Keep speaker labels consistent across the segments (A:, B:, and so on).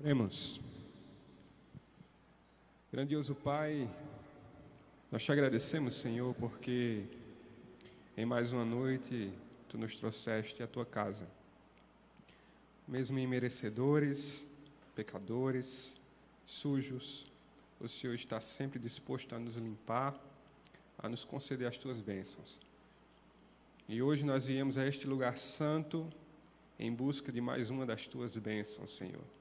A: Oremos. Grandioso Pai, nós te agradecemos, Senhor, porque em mais uma noite Tu nos trouxeste à Tua casa. Mesmo imerecedores, pecadores, sujos, o Senhor está sempre disposto a nos limpar, a nos conceder as Tuas bênçãos. E hoje nós viemos a este lugar santo em busca de mais uma das Tuas bênçãos, Senhor.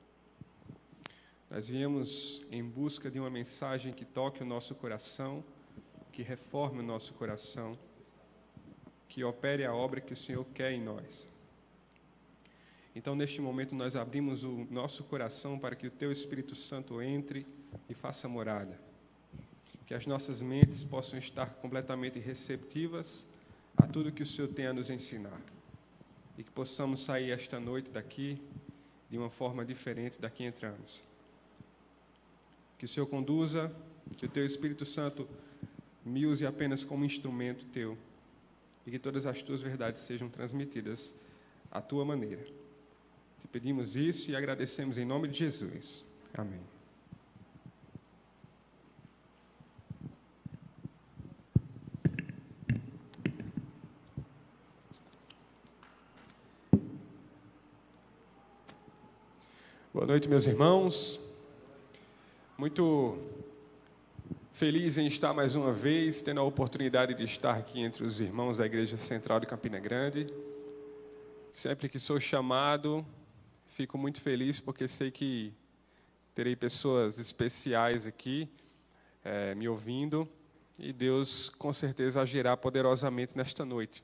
A: Nós viemos em busca de uma mensagem que toque o nosso coração, que reforme o nosso coração, que opere a obra que o Senhor quer em nós. Então, neste momento, nós abrimos o nosso coração para que o Teu Espírito Santo entre e faça morada. Que as nossas mentes possam estar completamente receptivas a tudo que o Senhor tem a nos ensinar. E que possamos sair esta noite daqui de uma forma diferente da que entramos. Que o Senhor conduza, que o Teu Espírito Santo me use apenas como instrumento Teu e que todas as Tuas verdades sejam transmitidas à Tua maneira. Te pedimos isso e agradecemos em nome de Jesus. Amém. Boa noite, meus irmãos. Muito feliz em estar mais uma vez, tendo a oportunidade de estar aqui entre os irmãos da Igreja Central de Campina Grande. Sempre que sou chamado, fico muito feliz porque sei que terei pessoas especiais aqui me ouvindo e Deus com certeza agirá poderosamente nesta noite.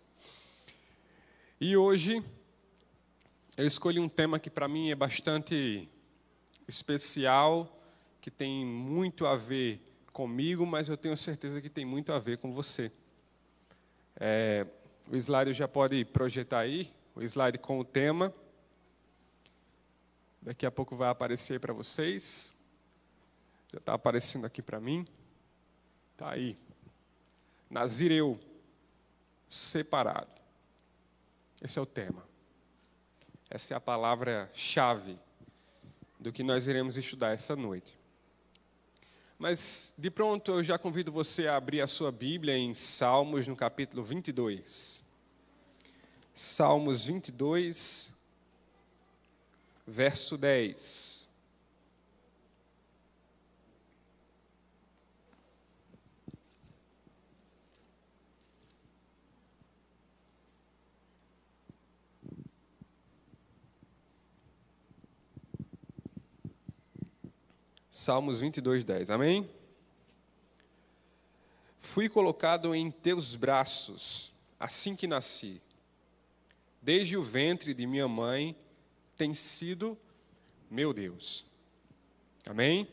A: E hoje eu escolhi um tema que para mim é bastante especial, que tem muito a ver comigo, mas eu tenho certeza que tem muito a ver com você. O slide já pode projetar aí, o slide com o tema. Daqui a pouco vai aparecer para vocês. Já está aparecendo aqui para mim. Está aí. Nazireu, separado. Esse é o tema. Essa é a palavra-chave do que nós iremos estudar essa noite. Mas, de pronto, eu já convido você a abrir a sua Bíblia em Salmos, no capítulo 22. Salmos 22, verso 10. Salmos 22, 10. Amém? Fui colocado em teus braços, assim que nasci. Desde o ventre de minha mãe, tem sido meu Deus. Amém?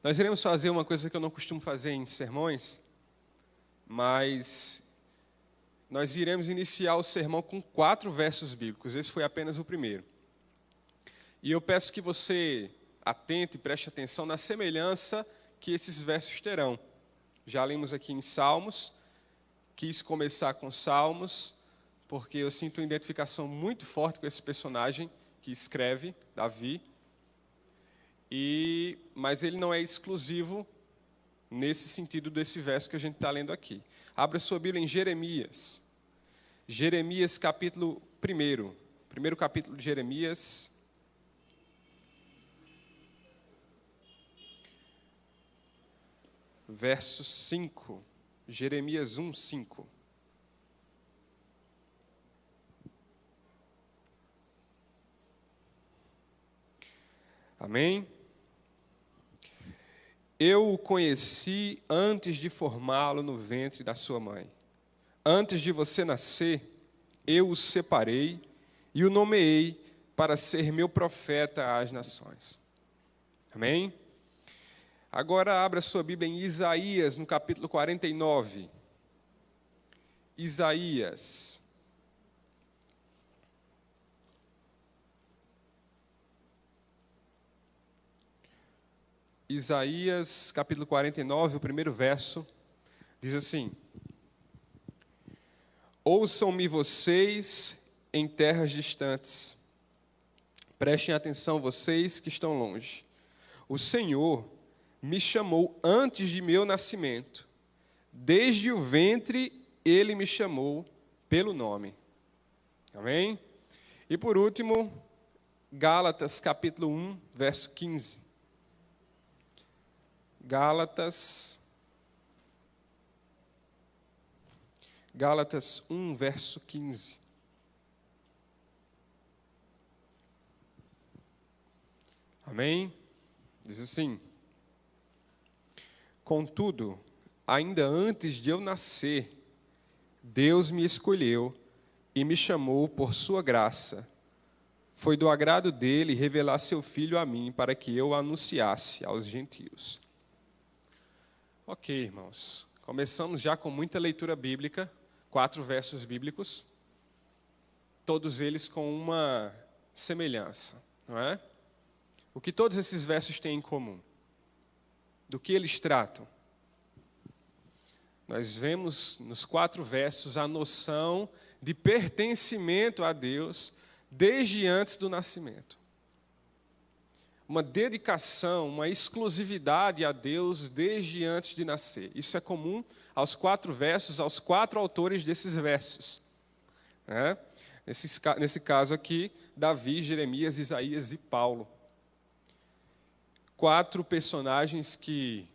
A: Nós iremos fazer uma coisa que eu não costumo fazer em sermões, mas nós iremos iniciar o sermão com 4 versos bíblicos. Esse foi apenas o primeiro. E eu peço que você atente e preste atenção na semelhança que esses versos terão. Já lemos aqui em Salmos, quis começar com Salmos, porque eu sinto uma identificação muito forte com esse personagem que escreve, Davi, mas ele não é exclusivo nesse sentido desse verso que a gente está lendo aqui. Abra sua Bíblia em Jeremias. Jeremias capítulo 1. Primeiro capítulo de Jeremias. Verso 5, Jeremias 1, 5. Amém? Eu o conheci antes de formá-lo no ventre da sua mãe. Antes de você nascer, eu o separei e o nomeei para ser meu profeta às nações. Amém? Agora abra sua Bíblia em Isaías, no capítulo 49. Isaías. Isaías, capítulo 49, o primeiro verso, diz assim: Ouçam-me vocês em terras distantes, Prestem atenção, vocês que estão longe. O Senhor me chamou antes de meu nascimento. Desde o ventre, Ele me chamou pelo nome. Amém? E por último, Gálatas capítulo 1, verso 15. Gálatas 1, verso 15. Amém? Diz assim: contudo, ainda antes de eu nascer, Deus me escolheu e me chamou por sua graça. Foi do agrado dele revelar seu Filho a mim, para que eu o anunciasse aos gentios. Ok, irmãos. Começamos já com muita leitura bíblica, 4 versos bíblicos, todos eles com uma semelhança, não é? O que todos esses versos têm em comum? Do que eles tratam? Nós vemos nos 4 versos a noção de pertencimento a Deus desde antes do nascimento. Uma dedicação, uma exclusividade a Deus desde antes de nascer. Isso é comum aos 4 versos, aos 4 autores desses versos. Né? Nesse caso aqui, Davi, Jeremias, Isaías e Paulo. 4 personagens que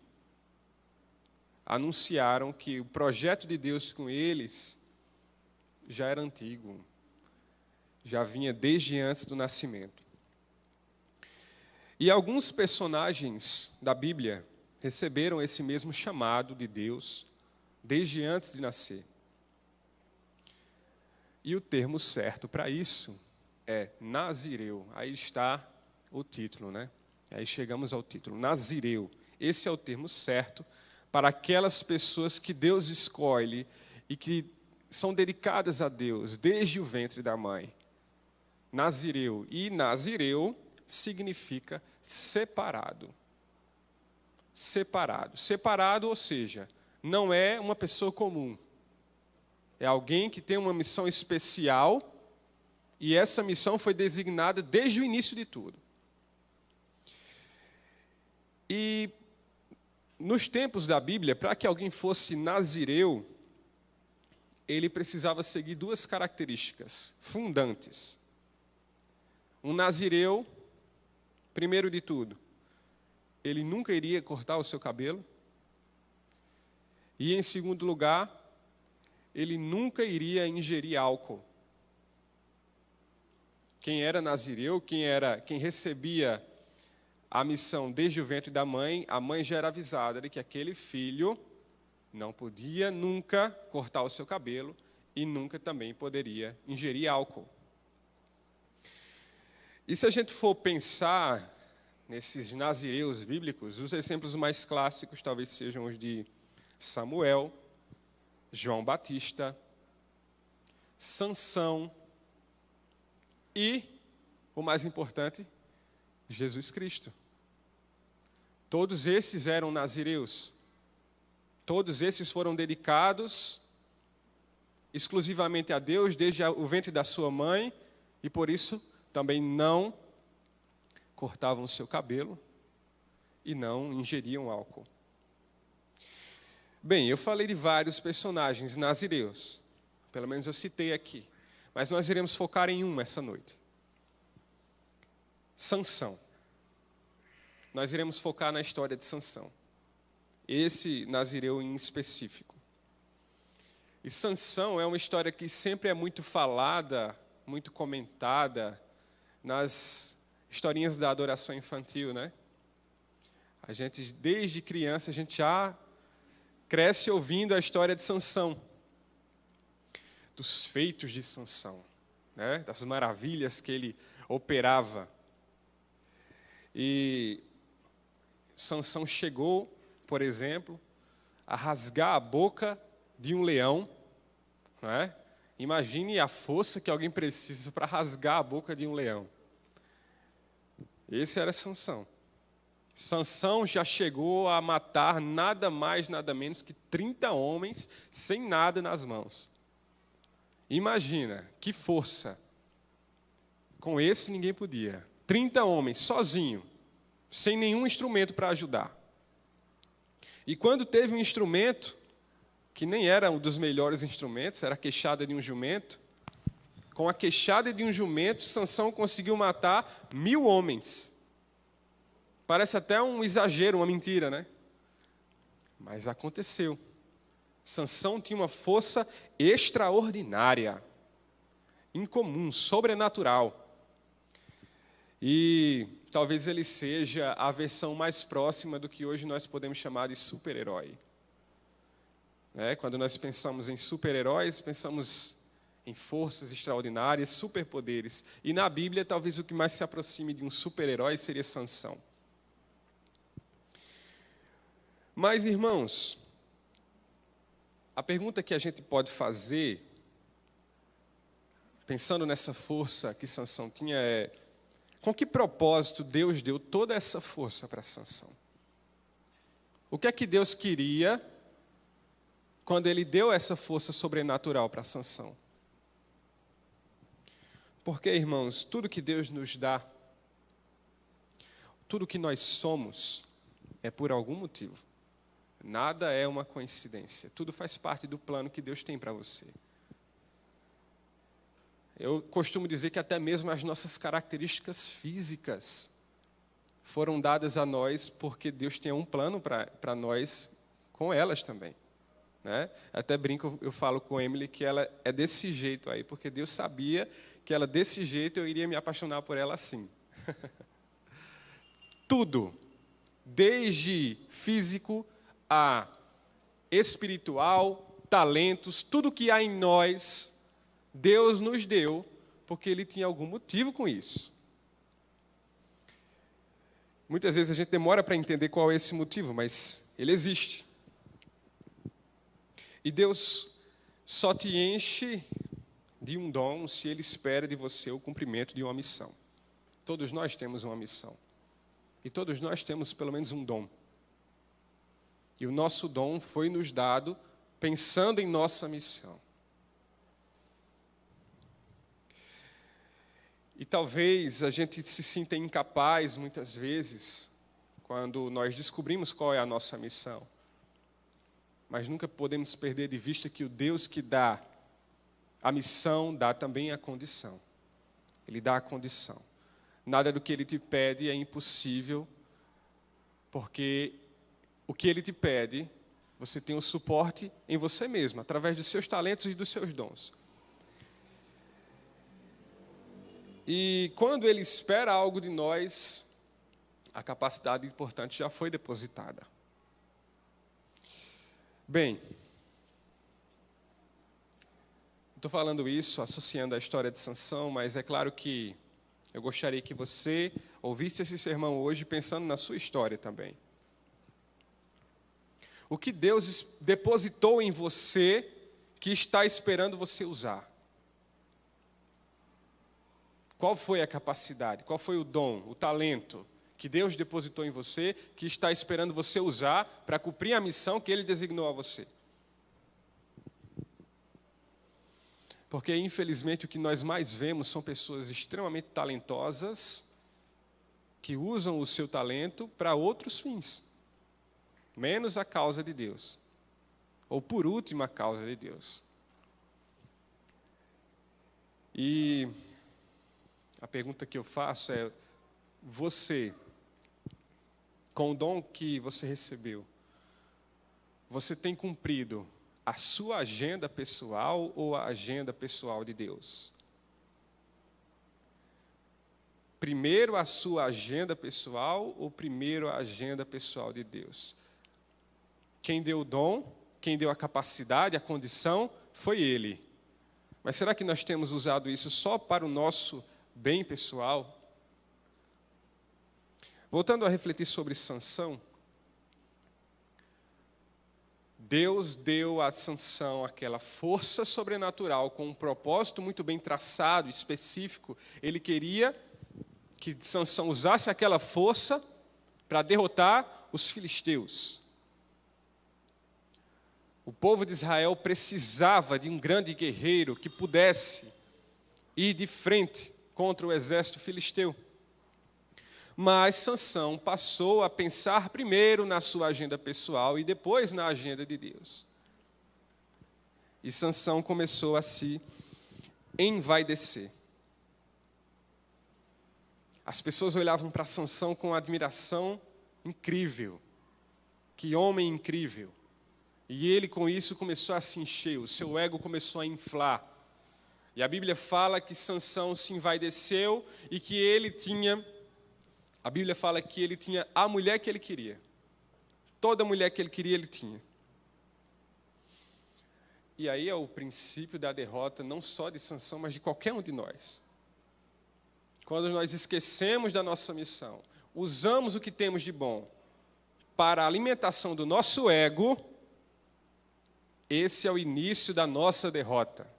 A: anunciaram que o projeto de Deus com eles já era antigo, já vinha desde antes do nascimento. E alguns personagens da Bíblia receberam esse mesmo chamado de Deus desde antes de nascer. E o termo certo para isso é nazireu. Aí está o título, né? Aí chegamos ao título, nazireu. Esse é o termo certo para aquelas pessoas que Deus escolhe e que são dedicadas a Deus desde o ventre da mãe. Nazireu. E nazireu significa separado. Separado. Separado, ou seja, não é uma pessoa comum. É alguém que tem uma missão especial e essa missão foi designada desde o início de tudo. E nos tempos da Bíblia, para que alguém fosse nazireu, ele precisava seguir 2 características fundantes. Um nazireu, primeiro de tudo, ele nunca iria cortar o seu cabelo. E, em segundo lugar, ele nunca iria ingerir álcool. Quem era nazireu, quem recebia a missão desde o ventre da mãe, a mãe já era avisada de que aquele filho não podia nunca cortar o seu cabelo e nunca também poderia ingerir álcool. E se a gente for pensar nesses nazireus bíblicos, os exemplos mais clássicos talvez sejam os de Samuel, João Batista, Sansão e, o mais importante, Jesus Cristo. Todos esses eram nazireus. Todos esses foram dedicados exclusivamente a Deus desde o ventre da sua mãe e por isso também não cortavam o seu cabelo e não ingeriam álcool. Bem, eu falei de vários personagens nazireus, pelo menos eu citei aqui, mas nós iremos focar em um essa noite. Sansão. Nós iremos focar na história de Sansão. Esse nazireu em específico. E Sansão é uma história que sempre é muito falada, muito comentada nas historinhas da adoração infantil, né? A gente, desde criança, a gente já cresce ouvindo a história de Sansão, dos feitos de Sansão, né? Das maravilhas que ele operava. E Sansão chegou, por exemplo, a rasgar a boca de um leão, não é? Imagine a força que alguém precisa para rasgar a boca de um leão. Esse era Sansão. Sansão já chegou a matar nada mais, nada menos que 30 homens sem nada nas mãos. Imagina, que força. Com esse ninguém podia. 30 homens, sozinho, sem nenhum instrumento para ajudar. E quando teve um instrumento, que nem era um dos melhores instrumentos, era a queixada de um jumento, com a queixada de um jumento, Sansão conseguiu matar 1000 homens. Parece até um exagero, uma mentira, né? Mas aconteceu. Sansão tinha uma força extraordinária, incomum, sobrenatural. E talvez ele seja a versão mais próxima do que hoje nós podemos chamar de super-herói. Quando nós pensamos em super-heróis, pensamos em forças extraordinárias, superpoderes. E na Bíblia, talvez o que mais se aproxime de um super-herói seria Sansão. Mas, irmãos, a pergunta que a gente pode fazer, pensando nessa força que Sansão tinha, é: com que propósito Deus deu toda essa força para Sansão? O que é que Deus queria quando Ele deu essa força sobrenatural para Sansão? Porque, irmãos, tudo que Deus nos dá, tudo que nós somos, é por algum motivo. Nada é uma coincidência. Tudo faz parte do plano que Deus tem para você. Eu costumo dizer que até mesmo as nossas características físicas foram dadas a nós porque Deus tem um plano para nós com elas também. Até brinco, eu falo com a Emily que ela é desse jeito aí, porque Deus sabia que ela desse jeito eu iria me apaixonar por ela assim. Tudo, desde físico a espiritual, talentos, tudo que há em nós, Deus nos deu, porque Ele tinha algum motivo com isso. Muitas vezes a gente demora para entender qual é esse motivo, mas ele existe. E Deus só te enche de um dom se Ele espera de você o cumprimento de uma missão. Todos nós temos uma missão. E todos nós temos pelo menos um dom. E o nosso dom foi nos dado pensando em nossa missão. E talvez a gente se sinta incapaz, muitas vezes, quando nós descobrimos qual é a nossa missão. Mas nunca podemos perder de vista que o Deus que dá a missão, dá também a condição. Ele dá a condição. Nada do que Ele te pede é impossível, porque o que Ele te pede, você tem o suporte em você mesmo, através dos seus talentos e dos seus dons. E quando Ele espera algo de nós, a capacidade importante já foi depositada. Bem, estou falando isso associando a história de Sansão, mas é claro que eu gostaria que você ouvisse esse sermão hoje pensando na sua história também. O que Deus depositou em você que está esperando você usar? Qual foi a capacidade? Qual foi o dom, o talento que Deus depositou em você que está esperando você usar para cumprir a missão que Ele designou a você? Porque, infelizmente, o que nós mais vemos são pessoas extremamente talentosas que usam o seu talento para outros fins, menos a causa de Deus, ou por último a causa de Deus. E a pergunta que eu faço é: você, com o dom que você recebeu, você tem cumprido a sua agenda pessoal ou a agenda pessoal de Deus? Primeiro a sua agenda pessoal ou primeiro a agenda pessoal de Deus? Quem deu o dom, quem deu a capacidade, a condição, foi Ele. Mas será que nós temos usado isso só para o nosso bem pessoal? Voltando a refletir sobre Sansão, Deus deu a Sansão aquela força sobrenatural com um propósito muito bem traçado, específico. Ele queria que Sansão usasse aquela força para derrotar os filisteus. O povo de Israel precisava de um grande guerreiro que pudesse ir de frente contra o exército filisteu. Mas Sansão passou a pensar primeiro na sua agenda pessoal e depois na agenda de Deus. E Sansão começou a se envaidecer. As pessoas olhavam para Sansão com admiração incrível. Que homem incrível. E ele com isso começou a se encher, o seu ego começou a inflar. E a Bíblia fala que Sansão se envaideceu e que a Bíblia fala que ele tinha a mulher que ele queria. Toda mulher que ele queria, ele tinha. E aí é o princípio da derrota, não só de Sansão, mas de qualquer um de nós. Quando nós esquecemos da nossa missão, usamos o que temos de bom para a alimentação do nosso ego, esse é o início da nossa derrota.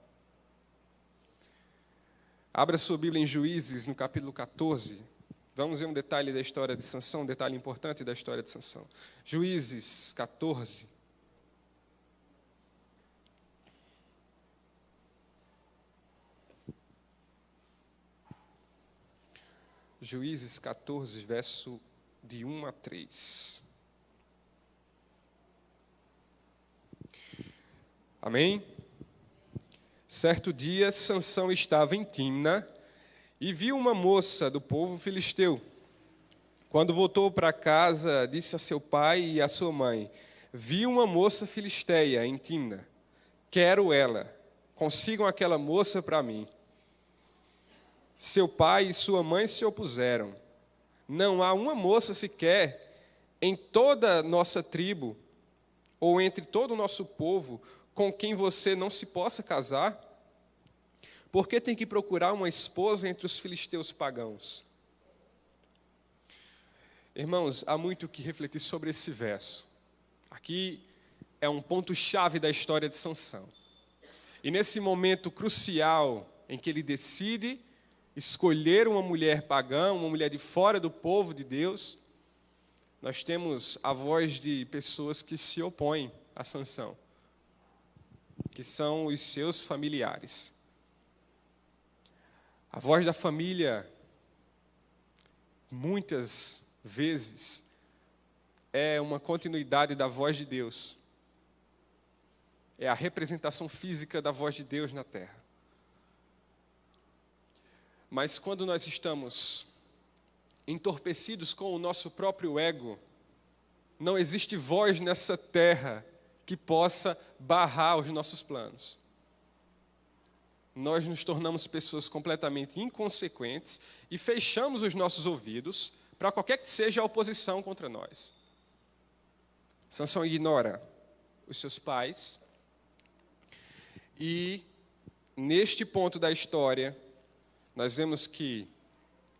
A: Abra sua Bíblia em Juízes, no capítulo 14. Vamos ver um detalhe da história de Sansão, um detalhe importante da história de Sansão. Juízes 14. Juízes 14, verso de 1 a 3. Amém? Certo dia, Sansão estava em Timna e viu uma moça do povo filisteu. Quando voltou para casa, disse a seu pai e a sua mãe: vi uma moça filisteia em Timna. Quero ela. Consigam aquela moça para mim. Seu pai e sua mãe se opuseram. Não há uma moça sequer em toda a nossa tribo ou entre todo o nosso povo com quem você não se possa casar? Por que tem que procurar uma esposa entre os filisteus pagãos? Irmãos, há muito o que refletir sobre esse verso. Aqui é um ponto-chave da história de Sansão. E nesse momento crucial em que ele decide escolher uma mulher pagã, uma mulher de fora do povo de Deus, nós temos a voz de pessoas que se opõem a Sansão, que são os seus familiares. A voz da família, muitas vezes, é uma continuidade da voz de Deus. É a representação física da voz de Deus na terra. Mas quando nós estamos entorpecidos com o nosso próprio ego, não existe voz nessa terra que possa barrar os nossos planos. Nós nos tornamos pessoas completamente inconsequentes e fechamos os nossos ouvidos para qualquer que seja a oposição contra nós. Sansão ignora os seus pais e, neste ponto da história, nós vemos que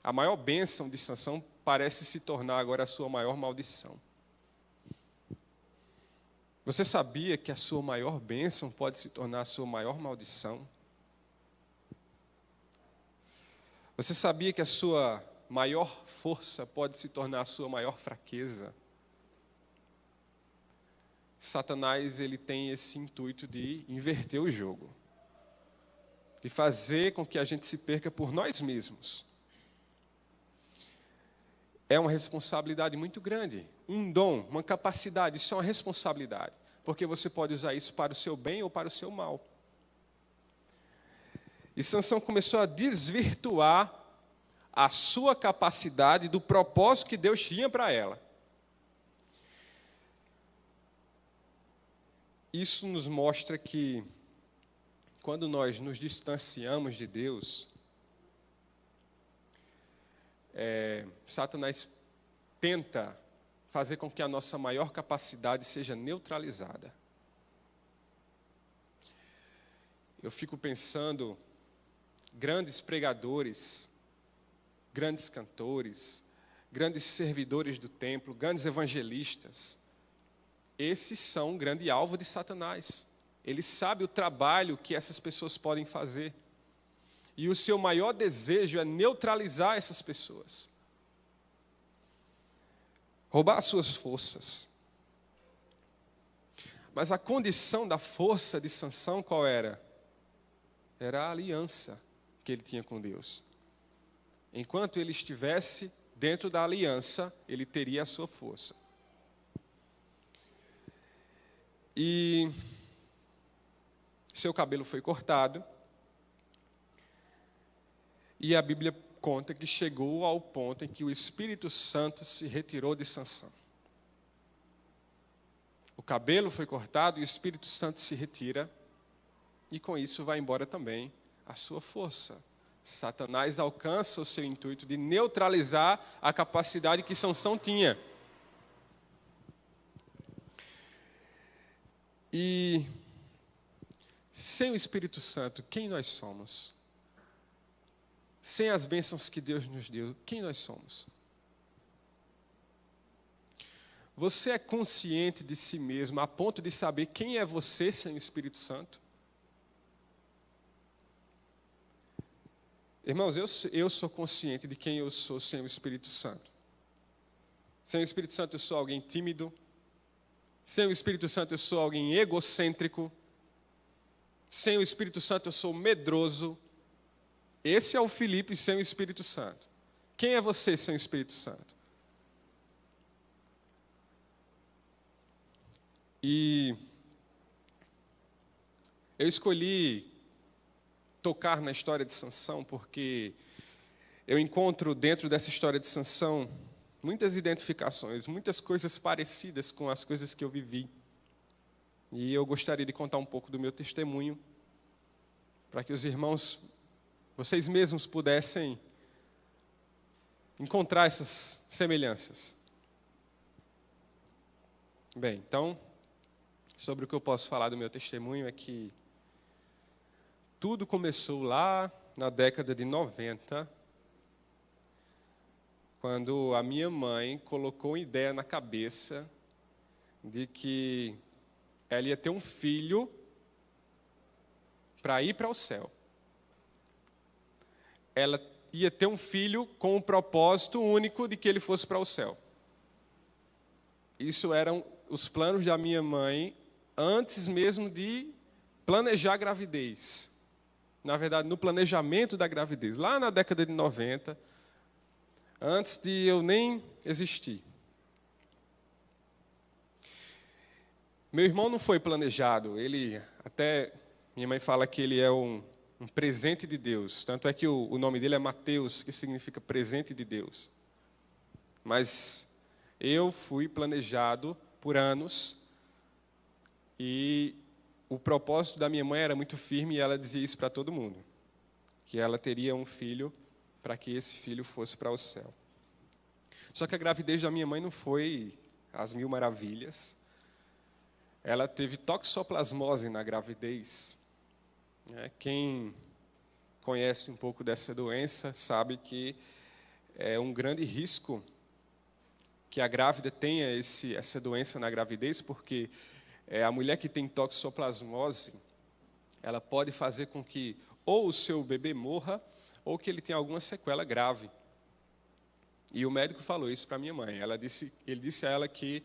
A: a maior bênção de Sansão parece se tornar agora a sua maior maldição. Você sabia que a sua maior bênção pode se tornar a sua maior maldição? Você sabia que a sua maior força pode se tornar a sua maior fraqueza? Satanás, ele tem esse intuito de inverter o jogo, de fazer com que a gente se perca por nós mesmos. É uma responsabilidade muito grande, um dom, uma capacidade, isso é uma responsabilidade, porque você pode usar isso para o seu bem ou para o seu mal. E Sansão começou a desvirtuar a sua capacidade do propósito que Deus tinha para ela. Isso nos mostra que, quando nós nos distanciamos de Deus, Satanás tenta fazer com que a nossa maior capacidade seja neutralizada. Eu fico pensando, grandes pregadores, grandes cantores, grandes servidores do templo, grandes evangelistas, esses são um grande alvo de Satanás. Ele sabe o trabalho que essas pessoas podem fazer. E o seu maior desejo é neutralizar essas pessoas. Roubar as suas forças. Mas a condição da força de Sansão qual era? Era a aliança que ele tinha com Deus. Enquanto ele estivesse dentro da aliança, ele teria a sua força. E seu cabelo foi cortado, e a Bíblia conta que chegou ao ponto em que o Espírito Santo se retirou de Sansão. O cabelo foi cortado e o Espírito Santo se retira, e com isso vai embora também a sua força. Satanás alcança o seu intuito de neutralizar a capacidade que Sansão tinha. E sem o Espírito Santo, quem nós somos? Sem as bênçãos que Deus nos deu, quem nós somos? Você é consciente de si mesmo a ponto de saber quem é você sem o Espírito Santo? Irmãos, eu sou consciente de quem eu sou sem o Espírito Santo. Sem o Espírito Santo eu sou alguém tímido. Sem o Espírito Santo eu sou alguém egocêntrico. Sem o Espírito Santo eu sou medroso. Esse é o Filipe sem o Espírito Santo. Quem é você sem o Espírito Santo? E eu escolhi tocar na história de Sansão porque eu encontro dentro dessa história de Sansão muitas identificações, muitas coisas parecidas com as coisas que eu vivi. E eu gostaria de contar um pouco do meu testemunho, para que os irmãos, vocês mesmos pudessem encontrar essas semelhanças. Bem, então, sobre o que eu posso falar do meu testemunho é que tudo começou lá na década de 90, quando a minha mãe colocou uma ideia na cabeça de que ela ia ter um filho para ir para o céu. Ela ia ter um filho com o propósito único de que ele fosse para o céu. Isso eram os planos da minha mãe antes mesmo de planejar a gravidez. Na verdade, no planejamento da gravidez, lá na década de 90, antes de eu nem existir. Meu irmão não foi planejado, minha mãe fala que ele é um presente de Deus, tanto é que o nome dele é Mateus, que significa presente de Deus. Mas eu fui planejado por anos, e o propósito da minha mãe era muito firme, e ela dizia isso para todo mundo, que ela teria um filho para que esse filho fosse para o céu. Só que a gravidez da minha mãe não foi às mil maravilhas. Ela teve toxoplasmose na gravidez. Quem conhece um pouco dessa doença sabe que é um grande risco que a grávida tenha essa doença na gravidez, porque a mulher que tem toxoplasmose, ela pode fazer com que ou o seu bebê morra, ou que ele tenha alguma sequela grave. E o médico falou isso para minha mãe. Ele disse a ela que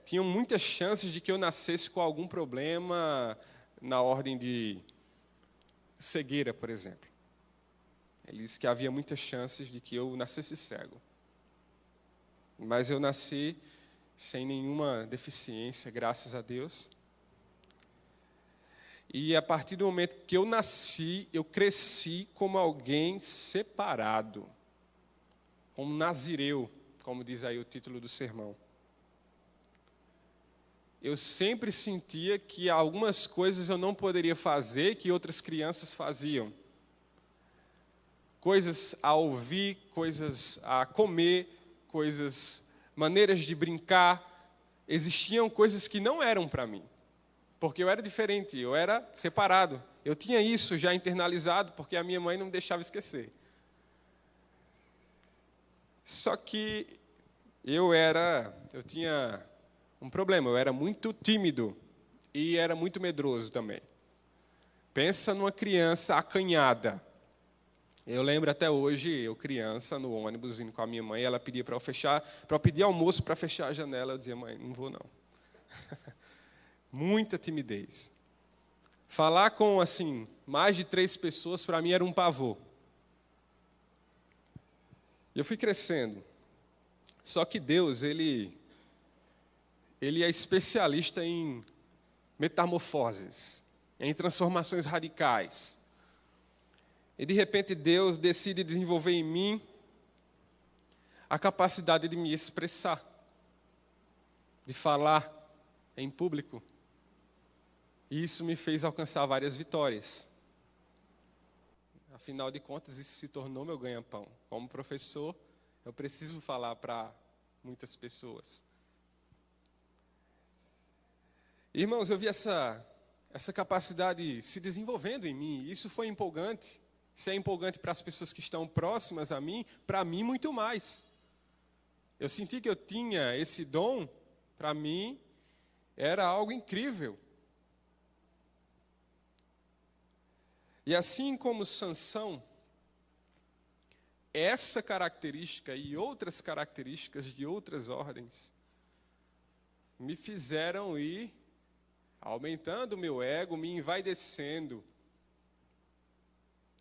A: tinham muitas chances de que eu nascesse com algum problema na ordem de cegueira, por exemplo. Ele disse que havia muitas chances de que eu nascesse cego. Mas eu nasci sem nenhuma deficiência, graças a Deus. E a partir do momento que eu nasci, eu cresci como alguém separado, como nazireu, como diz aí o título do sermão. Eu sempre sentia que algumas coisas eu não poderia fazer que outras crianças faziam. Coisas a ouvir, coisas a comer, maneiras de brincar. Existiam coisas que não eram para mim, porque eu era diferente, eu era separado. Eu tinha isso já internalizado, porque a minha mãe não me deixava esquecer. Só que eu tinha um problema, eu era muito tímido e era muito medroso também. Pensa numa criança acanhada. Eu lembro até hoje, eu criança, no ônibus, indo com a minha mãe, ela pedia para eu pedir almoço para fechar a janela. Eu dizia, mãe, não vou não. Muita timidez. Falar com, mais de 3 pessoas, para mim, era um pavor. E eu fui crescendo. Só que Deus, Ele é especialista em metamorfoses, em transformações radicais. E de repente Deus decide desenvolver em mim a capacidade de me expressar, de falar em público. E isso me fez alcançar várias vitórias. Afinal de contas, isso se tornou meu ganha-pão. Como professor, eu preciso falar para muitas pessoas. Irmãos, eu vi essa capacidade se desenvolvendo em mim. Isso foi empolgante. Isso é empolgante para as pessoas que estão próximas a mim, para mim muito mais. Eu senti que eu tinha esse dom, para mim, era algo incrível. E assim como Sansão, essa característica e outras características de outras ordens me fizeram ir aumentando o meu ego, me envaidecendo.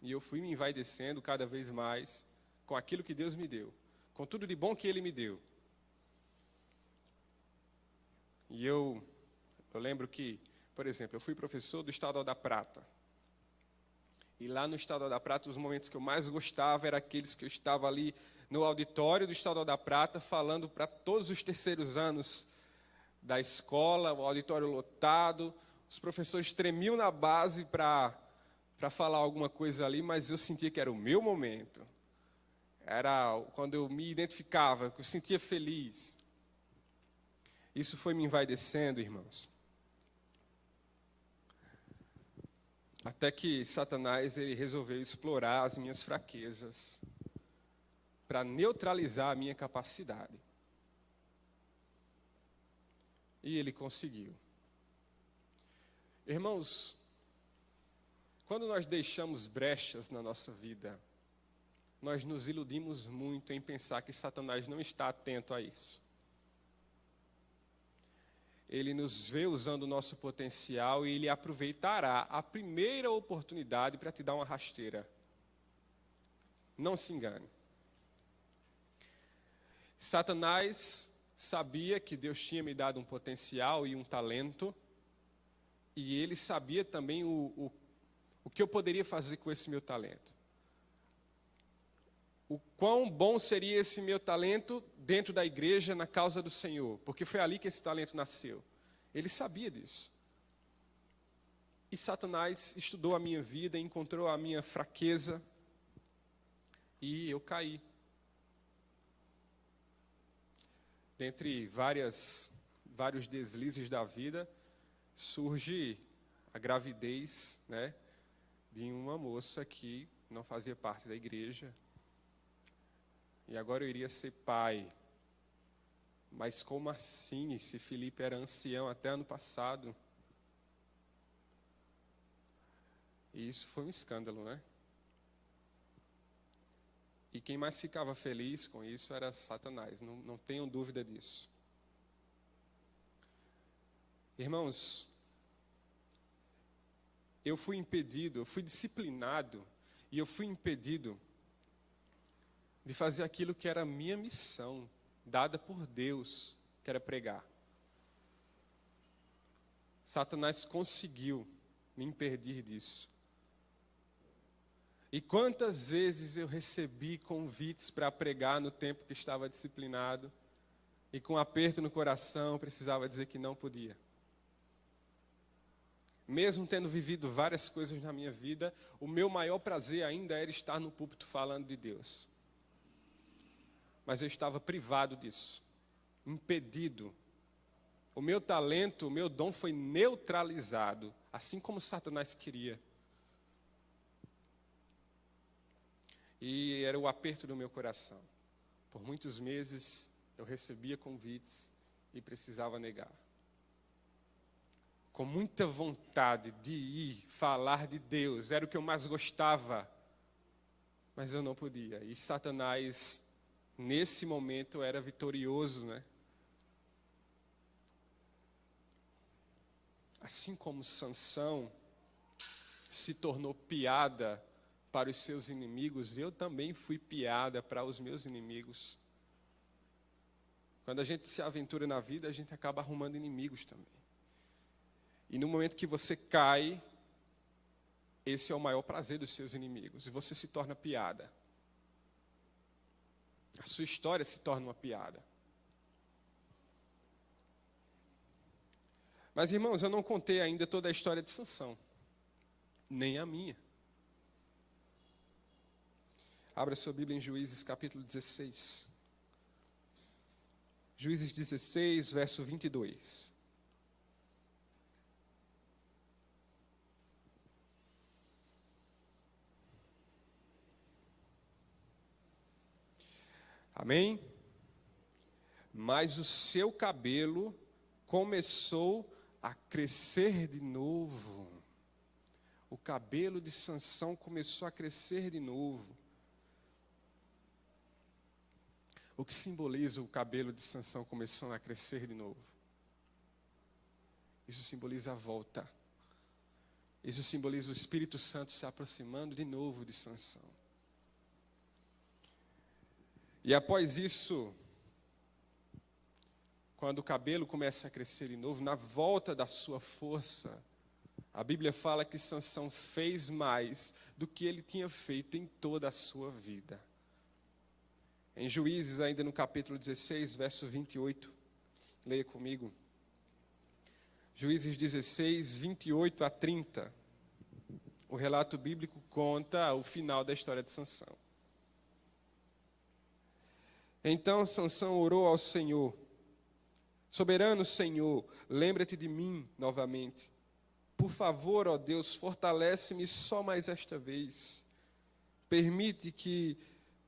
A: E eu fui me envaidecendo cada vez mais com aquilo que Deus me deu, com tudo de bom que Ele me deu. E eu lembro que, por exemplo, eu fui professor do Estadual da Prata. E lá no Estadual da Prata, os momentos que eu mais gostava eram aqueles que eu estava ali no auditório do Estadual da Prata, falando para todos os terceiros anos da escola, o auditório lotado, os professores tremiam na base para falar alguma coisa ali, mas eu sentia que era o meu momento. Era quando eu me identificava, que eu sentia feliz. Isso foi me envaidecendo, irmãos. Até que Satanás ele resolveu explorar as minhas fraquezas para neutralizar a minha capacidade. E ele conseguiu. Irmãos, quando nós deixamos brechas na nossa vida, nós nos iludimos muito em pensar que Satanás não está atento a isso. Ele nos vê usando o nosso potencial e ele aproveitará a primeira oportunidade para te dar uma rasteira. Não se engane. Satanás sabia que Deus tinha me dado um potencial e um talento, e ele sabia também o que eu poderia fazer com esse meu talento. O quão bom seria esse meu talento dentro da igreja, na causa do Senhor, porque foi ali que esse talento nasceu. Ele sabia disso. E Satanás estudou a minha vida, encontrou a minha fraqueza, e eu caí. Dentre vários deslizes da vida, surge a gravidez, né, de uma moça que não fazia parte da igreja. E agora eu iria ser pai. Mas como assim, se Felipe era ancião até ano passado? E isso foi um escândalo, né? E quem mais ficava feliz com isso era Satanás, não tenham dúvida disso. Irmãos, eu fui disciplinado, e eu fui impedido de fazer aquilo que era a minha missão, dada por Deus, que era pregar. Satanás conseguiu me impedir disso. E quantas vezes eu recebi convites para pregar no tempo que estava disciplinado, e com um aperto no coração precisava dizer que não podia. Mesmo tendo vivido várias coisas na minha vida, o meu maior prazer ainda era estar no púlpito falando de Deus. Mas eu estava privado disso, impedido. O meu talento, o meu dom foi neutralizado, assim como Satanás queria. E era o aperto do meu coração. Por muitos meses eu recebia convites e precisava negar. Com muita vontade de ir falar de Deus, era o que eu mais gostava, mas eu não podia. E Satanás, nesse momento, era vitorioso, né? Assim como Sansão se tornou piada para os seus inimigos, eu também fui piada para os meus inimigos. Quando a gente se aventura na vida, a gente acaba arrumando inimigos também. E no momento que você cai, esse é o maior prazer dos seus inimigos, e você se torna piada. A sua história se torna uma piada. Mas, irmãos, eu não contei ainda toda a história de Sansão, nem a minha. Abra sua Bíblia em Juízes capítulo 16. Juízes 16, verso 22. Amém? Mas o seu cabelo começou a crescer de novo. O cabelo de Sansão começou a crescer de novo. O que simboliza o cabelo de Sansão começando a crescer de novo? Isso simboliza a volta. Isso simboliza o Espírito Santo se aproximando de novo de Sansão. E após isso, quando o cabelo começa a crescer de novo, na volta da sua força, a Bíblia fala que Sansão fez mais do que ele tinha feito em toda a sua vida. Em Juízes, ainda no capítulo 16, verso 28, leia comigo. Juízes 16, 28 a 30. O relato bíblico conta o final da história de Sansão. Então Sansão orou ao Senhor: Soberano Senhor, lembra-te de mim novamente. Por favor, ó Deus, fortalece-me só mais esta vez. Permite que,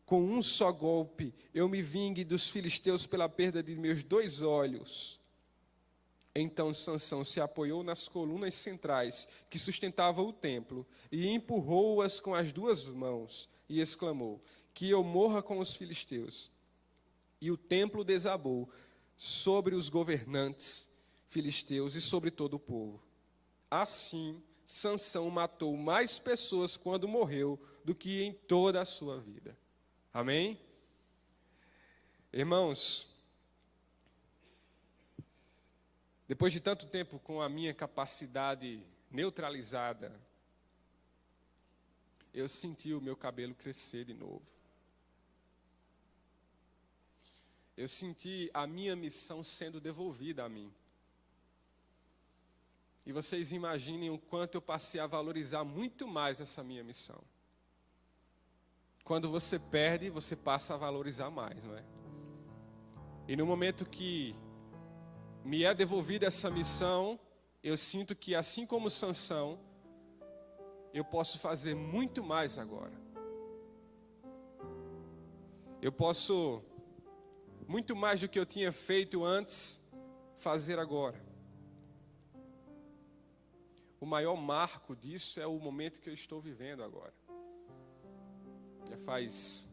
A: com um só golpe, eu me vingue dos filisteus pela perda de meus 2 olhos. Então Sansão se apoiou nas colunas centrais que sustentavam o templo e empurrou-as com as 2 mãos e exclamou: que eu morra com os filisteus. E o templo desabou sobre os governantes filisteus e sobre todo o povo. Assim, Sansão matou mais pessoas quando morreu do que em toda a sua vida. Amém? Irmãos, depois de tanto tempo com a minha capacidade neutralizada, eu senti o meu cabelo crescer de novo. Eu senti a minha missão sendo devolvida a mim. E vocês imaginem o quanto eu passei a valorizar muito mais essa minha missão. Quando você perde, você passa a valorizar mais, não é? E no momento que me é devolvida essa missão, eu sinto que, assim como Sansão, eu posso fazer muito mais agora. Eu posso, muito mais do que eu tinha feito antes, fazer agora. O maior marco disso é o momento que eu estou vivendo agora. Já faz,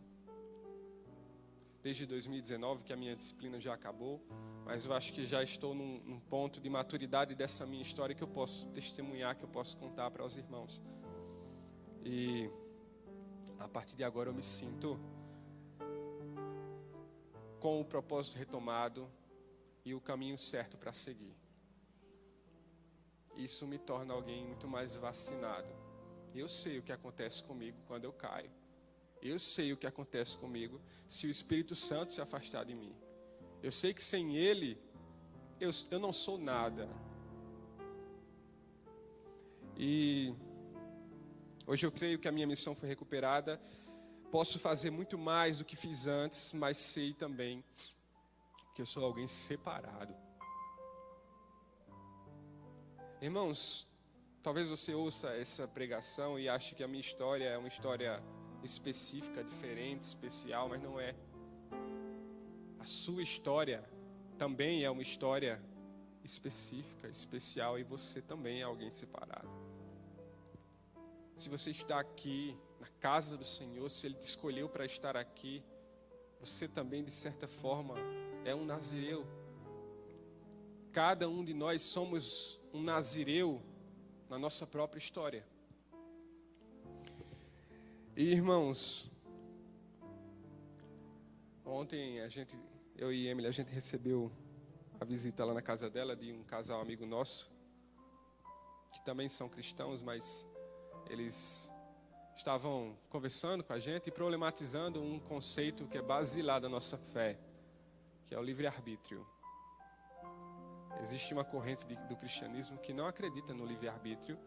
A: desde 2019, que a minha disciplina já acabou, mas eu acho que já estou num ponto de maturidade dessa minha história que eu posso testemunhar, que eu posso contar para os irmãos. E a partir de agora eu me sinto com o propósito retomado e o caminho certo para seguir. Isso me torna alguém muito mais vacinado. Eu sei o que acontece comigo quando eu caio. Eu sei o que acontece comigo se o Espírito Santo se afastar de mim. Eu sei que sem Ele, eu não sou nada. E hoje eu creio que a minha missão foi recuperada. Posso fazer muito mais do que fiz antes, mas sei também que eu sou alguém separado. Irmãos, talvez você ouça essa pregação e ache que a minha história é uma história específica, diferente, especial, mas não é. A sua história também é uma história específica, especial, e você também é alguém separado. Se você está aqui na casa do Senhor, se Ele te escolheu para estar aqui, você também, de certa forma, é um nazireu. Cada um de nós somos um nazireu na nossa própria história. E irmãos, ontem eu e Emily, a gente recebeu a visita lá na casa dela de um casal amigo nosso, que também são cristãos, mas eles estavam conversando com a gente e problematizando um conceito que é basilar da nossa fé, que é o livre-arbítrio. Existe uma corrente do cristianismo que não acredita no livre-arbítrio,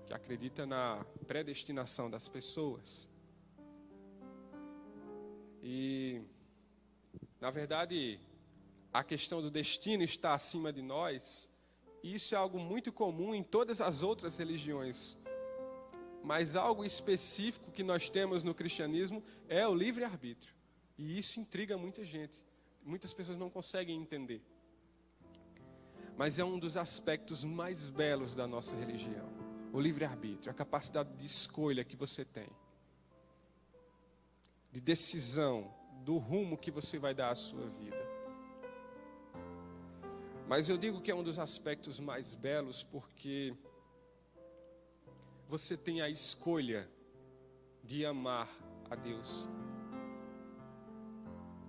A: que acredita na predestinação das pessoas. E, na verdade, a questão do destino está acima de nós. Isso é algo muito comum em todas as outras religiões. Mas algo específico que nós temos no cristianismo é o livre-arbítrio. E isso intriga muita gente. Muitas pessoas não conseguem entender. Mas é um dos aspectos mais belos da nossa religião. O livre-arbítrio, a capacidade de escolha que você tem. De decisão do rumo que você vai dar à sua vida. Mas eu digo que é um dos aspectos mais belos porque você tem a escolha de amar a Deus.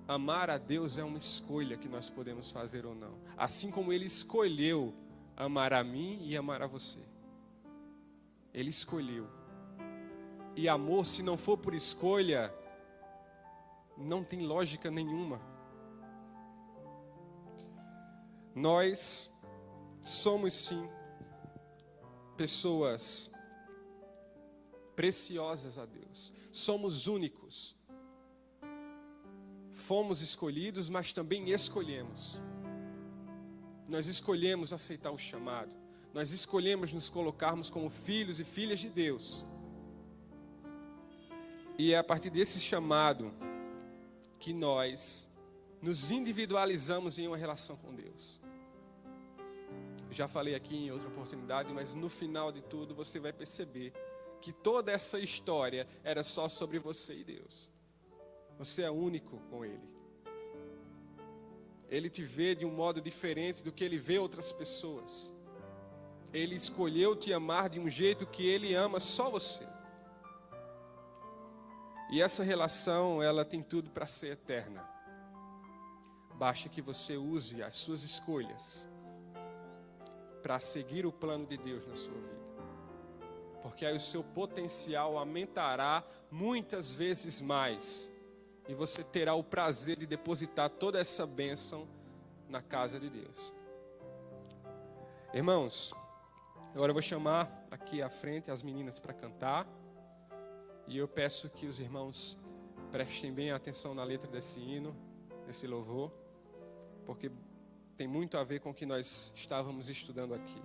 A: Amar a Deus é uma escolha que nós podemos fazer ou não. Assim como Ele escolheu amar a mim e amar a você. Ele escolheu. E amor, se não for por escolha, não tem lógica nenhuma. Nós somos sim pessoas preciosas a Deus. Somos únicos. Fomos escolhidos, mas também escolhemos. Nós escolhemos aceitar o chamado. Nós escolhemos nos colocarmos como filhos e filhas de Deus. E é a partir desse chamado que nós nos individualizamos em uma relação com Deus. Já falei aqui em outra oportunidade, mas no final de tudo você vai perceber que toda essa história era só sobre você e Deus. Você é único com Ele. Ele te vê de um modo diferente do que Ele vê outras pessoas. Ele escolheu te amar de um jeito que Ele ama só você. E essa relação, ela tem tudo para ser eterna. Basta que você use as suas escolhas para seguir o plano de Deus na sua vida. Porque aí o seu potencial aumentará muitas vezes mais. E você terá o prazer de depositar toda essa bênção na casa de Deus. Irmãos, agora eu vou chamar aqui à frente as meninas para cantar. E eu peço que os irmãos prestem bem atenção na letra desse hino, desse louvor. Porque tem muito a ver com o que nós estávamos estudando aqui.